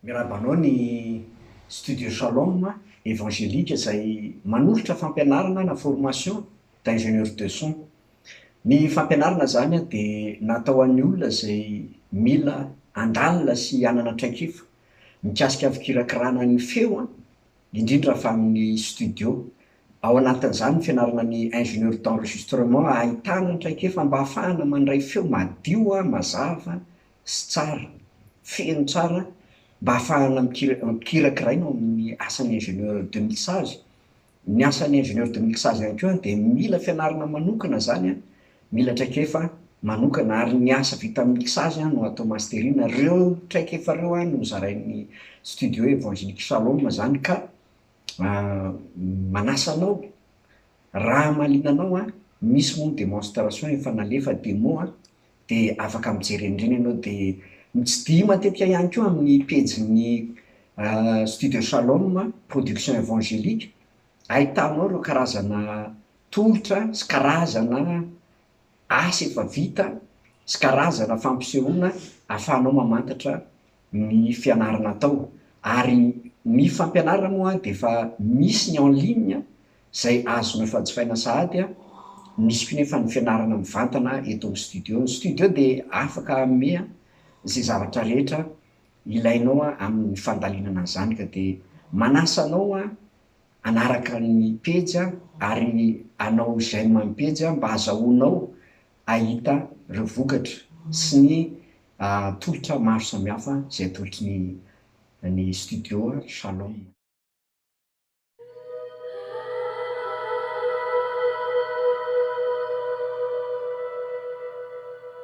Mirabanao ny studio Shalom évangélique izay manolotra fampianarana na formation d'ingénieur de son. Ny fampianarana zany dia natao an'ny olona izay mila handalina sy hanana traikefa mikasika fikirakirana ny feo indrindra fa amin'ny studio. Ao anatin'izany ny fianarana ny ingénieur d'enregistrement ahitana ny traikefa mba ahafahana mandray feo madio mazava sy tsara, feno tsara mba ahafahana mikirakiraina amin'ny asan'ny ingénieur de mixage. Ny asan'ny ingénieur de mixage ihany koa dia mila fianarana manokana zany, mila traikefa manokana, ary ny asa vita amin'ny mixage no atao masterina. Reo traikefa reo no zarain'ny studio évangélique Shalom zany ka manasa anao raha mahaliana anao misy moa démonstration efa nalefa démo dia afaka mijery an'ireny ianao. Dia mitsidihy matetika ihany koa amin'ny pejin'ny studio Shalom production évangélique, ahitanao ireo karazana tolotra sy karazana asa efa vita sy karazana fampisehoana ahafahanao mamantatra ny fianarana atao. Ary ny fampianarana moa dia efa misy ny en ligne izay azonao efa jifaina sahady. Misy koa nefa ny fianarana mivantana eto amin'ny studio. Ny studio dia afaka hanome izay zavatra rehetra ilainao amin'ny fandalinana izany, ka dia manasa anao hanaraka ny pejy ary hanao j'aime amin'ny pejy mba hahazahoanao ahita ireo vokatra sy ny tolotra maro samihafa izay atolotry ny studio Shalom.